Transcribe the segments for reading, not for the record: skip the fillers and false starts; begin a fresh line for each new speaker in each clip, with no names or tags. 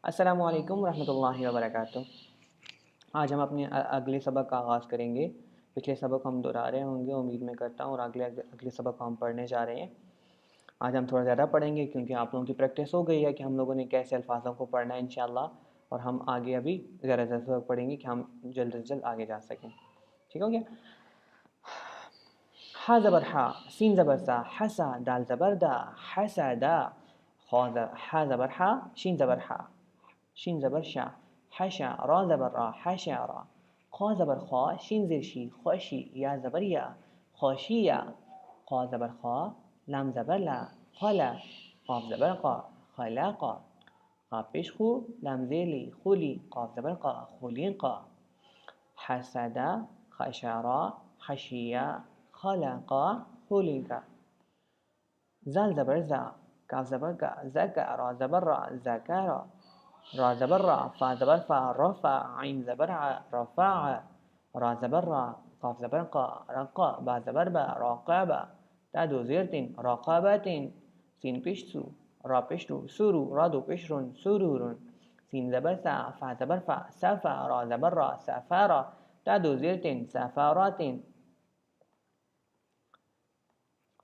अस्सलामु अलैकुम रहमतुल्लाहि व बरकातुहू। आज हम अपने अगले सबक का आगाज़ करेंगे। पिछले सबक हम दोहरा रहे होंगे, उम्मीद मैं करता हूँ, और अगले सबक हम पढ़ने जा रहे हैं। आज हम थोड़ा ज़्यादा पढ़ेंगे क्योंकि आप लोगों की प्रैक्टिस हो गई है कि हम लोगों ने कैसे अल्फाज़ों को पढ़ना है इंशाअल्लाह, और हम आगे अभी ज़रा सबक पढ़ेंगे कि हम जल्द से जल्द आगे जा सकें। ठीक हो गया। हा ज़बर हा, सीन ज़बर सा, हसा, दाल ज़बर दा, हसदा, हा ज़बर हा, शीन ज़बर हा, शीन ज़बर शा, हशा, रा ज़बर रा, हशारा, ख़ा ज़बर ख़ा, शीन ज़ेर शी, ख़ुशी, या ज़बर या, ख़ुशिया, ख़ा ज़बर ख़ा, लाम ज़बर ला, ख़ला, क़ाफ़ ज़बर क़ा, ख़लाक़ा, क़ाफ़ पेश ख़ू, लाम ज़ेली, ख़ुली, क़ाफ़ ज़बर क़ा, ख़ुलिक़ा, हसदा, खशरा, खशिया, खलक़ा, खुलिक़ा। ज़ाल ज़बर ज़ा, काफ़ ज़बर का, ज़का, रा ज़बर रा, ज़करा, रा ज़बर रा, फ़ा ज़बर फ़ा, रफ़ा, आइन ज़बर आ, रफ़ा, रा ज़बर रा, क़ाफ़ ज़बर क़ा, रक़ा, बा ज़बर बा, रक़बा, ता दो ज़ेर तीन, रक़बतिन, सीन पेश सू, रा पेश रू, सुरू, रा दो पेश रुन, सुरूरुन, सीन ज़बर सा, फ़ा ज़बर फ़ा, सफ़ा, रा ज़बर रा, सफ़ारा, ता दो ज़ेर तीन, सफ़ारातिन,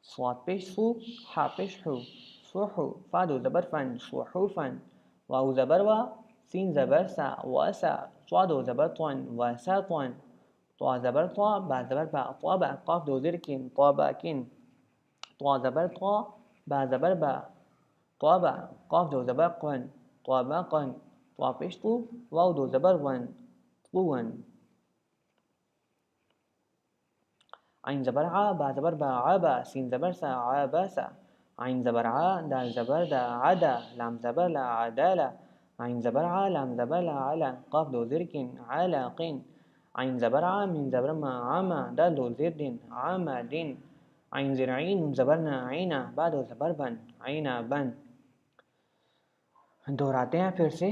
स्वाद पेश सू, हा पेश हू, सुहू, फ़ा दो ज़बर फ़न, सुहूफ़न, वाऊ ज़बर वा, सीन ज़बर सा, वसा, त्वा दो ज़बर त्वन, वसात्वन, त्वा ज़बर त्वा, बा ज़बर बा, त्वबा, क़ाफ़ दो ज़ेर किन, त्वबाकिन, त्वा ज़बर त्वा, बा ज़बर बा, त्वबा, क़ाफ़ दो ज़बर क़न, त्वबक़न, त्वा पेश तू, वाऊ दो ज़बर वन, त्वुवन, आइन ज़बर आ, बा ज़बर बा, आबा, सीन ज़बर सा, आबासा, आइन ज़बर आ, दाल ज़बर दा, आदा, लाम ज़बर ला, आदाला, आइन ज़बर आ, लाम ज़बर ला, आला, क़ाफ़ दो ज़ेर किन, आलाक़िन, आइन ज़बर आ, मीम ज़बर मा, आमा, दाल दो ज़ेर दिन, आमादिन, आइन ज़ेर आइन, नून ज़बर ना, आइना, बा दो ज़बर बन, आइना बन। दोहराते हैं फिर से।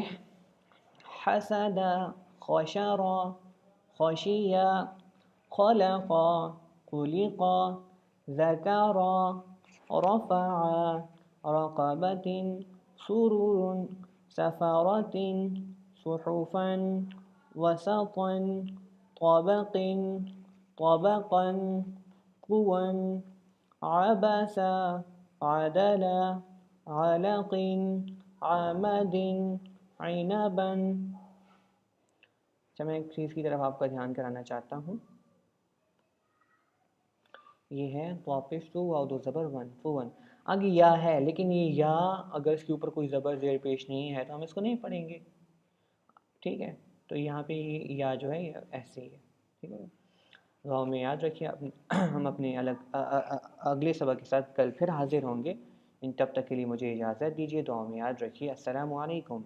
हसदा, खशरा, खशिया, खलक़ा, खुलिक़ा, ज़करा, रफ़अ, रक़बतिन, सुरूरुन, सफ़रतिन, सुहुफ़न, वसतन, तबक़िन, तबक़न, क़ुवन, अबसा, अदला, अलक़िन, आमदिन, इनबन। अच्छा, मैं एक चीज़ की तरफ आपका ध्यान कराना चाहता हूँ। ये है वापिस टू वाव दो ज़बर वन फुवन, आगे या है, लेकिन ये या अगर इसके ऊपर कोई ज़बर ज़ेर पेश नहीं है तो हम इसको नहीं पढ़ेंगे। ठीक है, तो यहाँ पे ये या जो है ये ऐसे ही है। ठीक है, दुआ में याद रखिए। हम अपने अगले सबक के साथ कल फिर हाजिर होंगे। इन तब तक के लिए मुझे इजाज़त दीजिए। दुआ में याद रखिए। अस्सलामु अलैकुम।